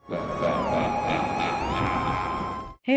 Hey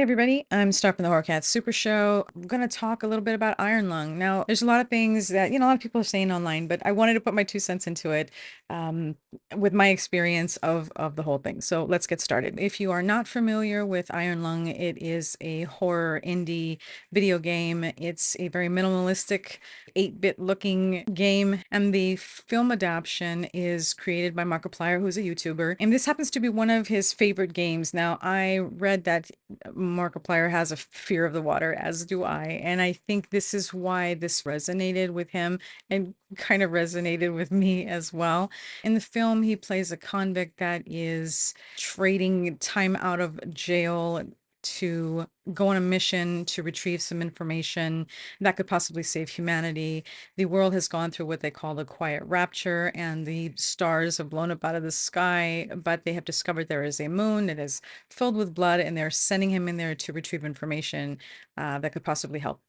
everybody, I'm Star from the Horrorcat Super Show. I'm going to talk a little bit about Iron Lung. Now, there's a lot of things that, a lot of people are saying online, but I wanted to put my 2 cents into it um, with my experience of the whole thing. So let's get started. If you are not familiar with Iron Lung, it is a horror indie video game. It's a very minimalistic 8-bit looking game, and the film adaptation is created by Markiplier, who's a YouTuber, and this happens to be one of his favorite games. Now, I read that Markiplier has a fear of the water, as do I. And I think this is why this resonated with him and kind of resonated with me as well. In the film, he plays a convict that is trading time out of jail to go on a mission to retrieve some information that could possibly save humanity. The world has gone through what they call the quiet rapture, and the stars have blown up out of the sky, but they have discovered there is a moon that is filled with blood, and they're sending him in there to retrieve information that could possibly help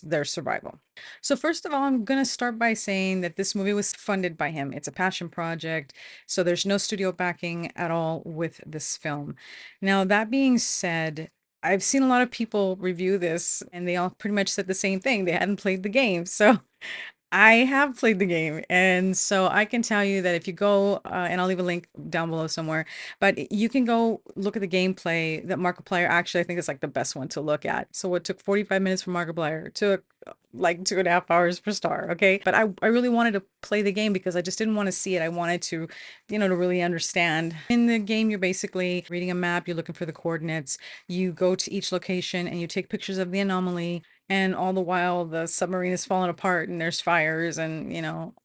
their survival. So first of all, I'm going to start by saying that this movie was funded by him. It's a passion project, so there's no studio backing at all with this film. Now, that being said, I've seen a lot of people review this and they all pretty much said the same thing. They hadn't played the game. So I have played the game, and so I can tell you that if you go, and I'll leave a link down below somewhere, but you can go look at the gameplay that Markiplier actually, I think is like the best one to look at. So what took 45 minutes for Markiplier took like 2.5 hours per star. Okay. But I really wanted to play the game because I just didn't want to see it. I wanted to, to really understand. In the game, you're basically reading a map, you're looking for the coordinates, you go to each location and you take pictures of the anomaly, and all the while the submarine is falling apart and there's fires and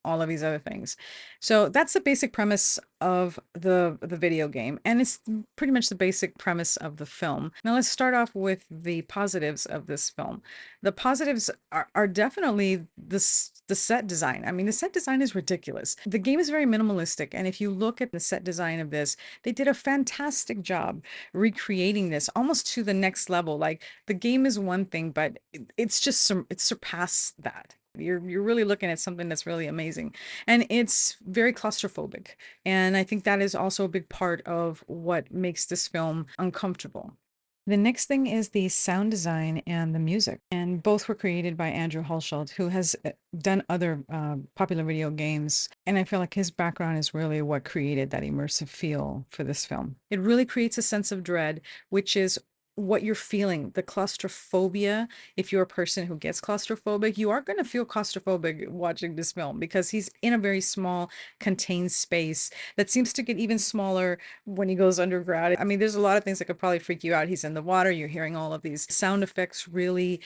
all of these other things. So that's the basic premise of the video game, and it's pretty much the basic premise of the film. Now let's start off with the positives of this film. The positives are definitely the set design. I mean, the set design is ridiculous. The game is very minimalistic, and if you look at the set design of this, they did a fantastic job recreating this almost to the next level. Like, the game is one thing, but it's just it surpassed that. You're really looking at something that's really amazing, and it's very claustrophobic. And I think that is also a big part of what makes this film uncomfortable. The next thing is the sound design and the music, and both were created by Andrew Hulshult, who has done other popular video games, and I feel like his background is really what created that immersive feel for this film. It really creates a sense of dread, which is what you're feeling, the claustrophobia. If you're a person who gets claustrophobic, you are going to feel claustrophobic watching this film because he's in a very small, contained space that seems to get even smaller when he goes underground. I mean, there's a lot of things that could probably freak you out. He's in the water, you're hearing all of these sound effects really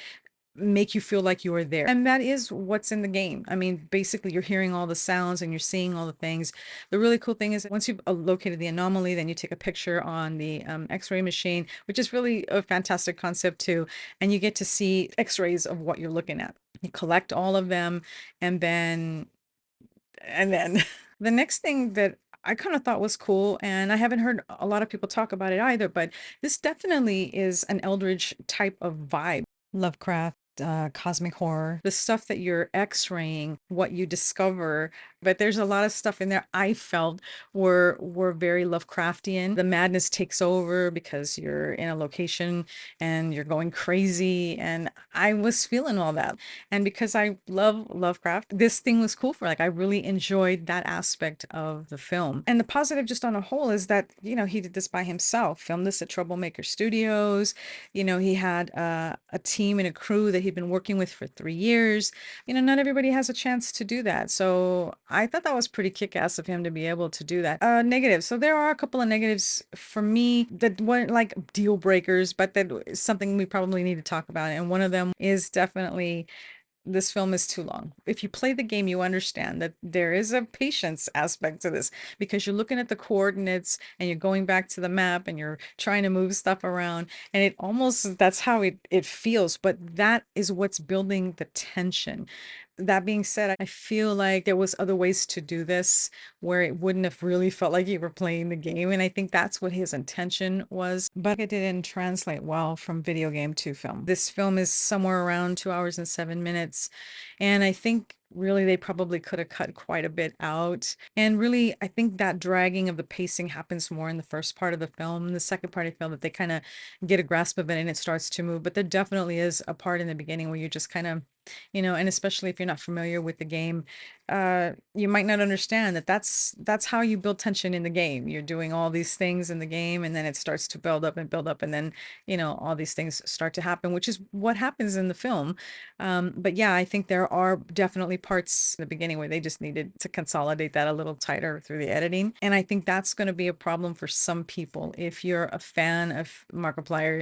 make you feel like you are there. And that is what's in the game. I mean, basically, you're hearing all the sounds and you're seeing all the things. The really cool thing is that once you've located the anomaly, then you take a picture on the X-ray machine, which is really a fantastic concept too. And you get to see X-rays of what you're looking at. You collect all of them, and then the next thing that I kind of thought was cool, and I haven't heard a lot of people talk about it either, but this definitely is an Eldritch type of vibe. Lovecraft, cosmic horror, the stuff that you're x-raying, what you discover. But there's a lot of stuff in there I felt were very Lovecraftian. The madness takes over because you're in a location and you're going crazy. And I was feeling all that. And because I love Lovecraft, this thing was cool for, like, I really enjoyed that aspect of the film. And the positive just on a whole is that, he did this by himself, filmed this at Troublemaker Studios. He had a team and a crew that he'd been working with for 3 years. Not everybody has a chance to do that. So I thought that was pretty kick-ass of him to be able to do that. Negatives. So there are a couple of negatives for me that weren't like deal breakers, but that is something we probably need to talk about. And one of them is definitely this film is too long. If you play the game, you understand that there is a patience aspect to this because you're looking at the coordinates and you're going back to the map and you're trying to move stuff around. And it almost, that's how it feels, but that is what's building the tension. That being said, I feel like there was other ways to do this where it wouldn't have really felt like you were playing the game. And I think that's what his intention was, but it didn't translate well from video game to film. This film is somewhere around 2 hours and 7 minutes. And I think really they probably could have cut quite a bit out. And really, I think that dragging of the pacing happens more in the first part of the film. In the second part, I feel that they kind of get a grasp of it and it starts to move. But there definitely is a part in the beginning where you're just kind of, and especially if you're not familiar with the game, you might not understand that that's how you build tension in the game. You're doing all these things in the game, and then it starts to build up, and then all these things start to happen, which is what happens in the film. But yeah, I think there are definitely parts in the beginning where they just needed to consolidate that a little tighter through the editing, and I think that's going to be a problem for some people. If you're a fan of Markiplier,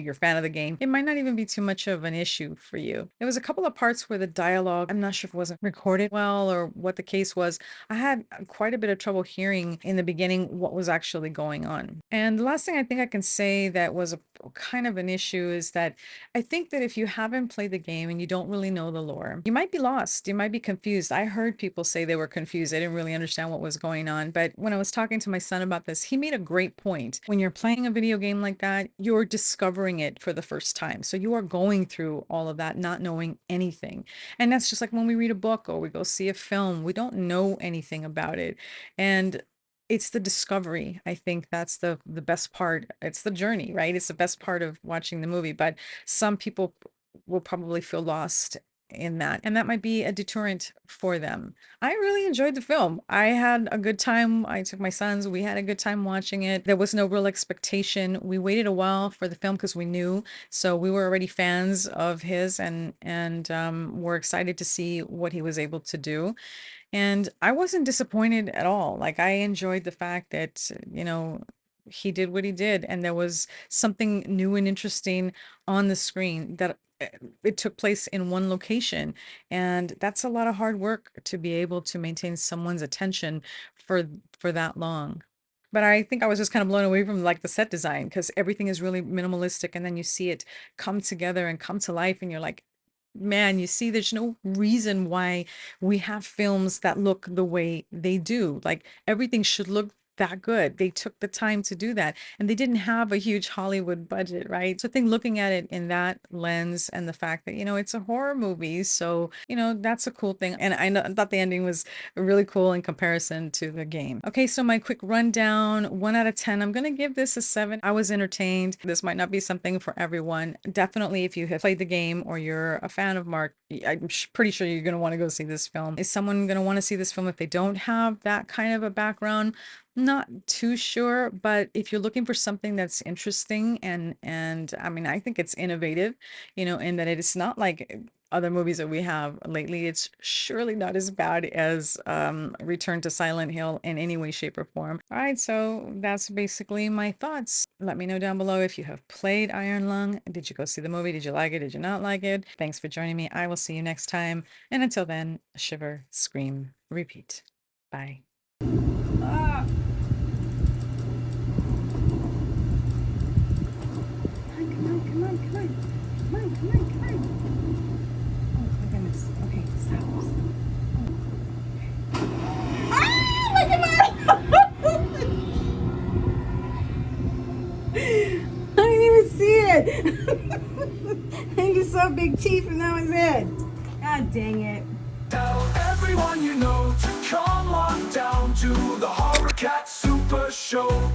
you're a fan of the game, it might not even be too much of an issue for you. There was a couple of parts where the dialogue, I'm not sure if it wasn't recorded well or what the case was. I had quite a bit of trouble hearing in the beginning what was actually going on. And the last thing I think I can say that was a kind of an issue is that I think that if you haven't played the game and you don't really know the lore, you might be lost. You might be confused. I heard people say they were confused. They didn't really understand what was going on. But when I was talking to my son about this, he made a great point. When you're playing a video game like that, you're discovering it for the first time. So you are going through all of that, not knowing anything. And that's just like when we read a book or we go see a film, we don't know anything about it. And it's the discovery. I think that's the best part. It's the journey, right? It's the best part of watching the movie, but some people will probably feel lost in that, and that might be a deterrent for them. I really enjoyed the film. I had a good time. I took my sons. We had a good time watching it. There was no real expectation. We waited a while for the film because we knew, so we were already fans of his, and we're excited to see what he was able to do. And I wasn't disappointed at all. Like, I enjoyed the fact that, he did what he did, and there was something new and interesting on the screen that it took place in one location. And that's a lot of hard work to be able to maintain someone's attention for that long. But I think I was just kind of blown away from like the set design because everything is really minimalistic, and then you see it come together and come to life, and you're like, man, you see, there's no reason why we have films that look the way they do. Like, everything should look that good. They took the time to do that, and they didn't have a huge Hollywood budget, right? So I think looking at it in that lens and the fact that, it's a horror movie, so, that's a cool thing. And I thought the ending was really cool in comparison to the game. Okay, so my quick rundown, 1 out of 10. I'm gonna give this a 7. I was entertained. This might not be something for everyone. Definitely, if you have played the game or you're a fan of Mark, I'm pretty sure you're gonna want to go see this film. Is someone gonna want to see this film if they don't have that kind of a background? Not too sure, but if you're looking for something that's interesting, and I mean, I think it's innovative, in that it is not like other movies that we have lately. It's surely not as bad as Return to Silent Hill in any way, shape, or form. All right, so that's basically my thoughts. Let me know down below if you have played Iron Lung. Did you go see the movie? Did you like it? Did you not like it? Thanks for joining me. I will see you next time. And until then, shiver, scream, repeat. Bye. Ah. Come on, come on, come on. Come on, come on, come on. Oh my goodness. Okay, stop. Ah, look at my I didn't even see it. I just saw big teeth and that was it. God dang it. Tell everyone you know to come on down to the Horror Cat Super Show.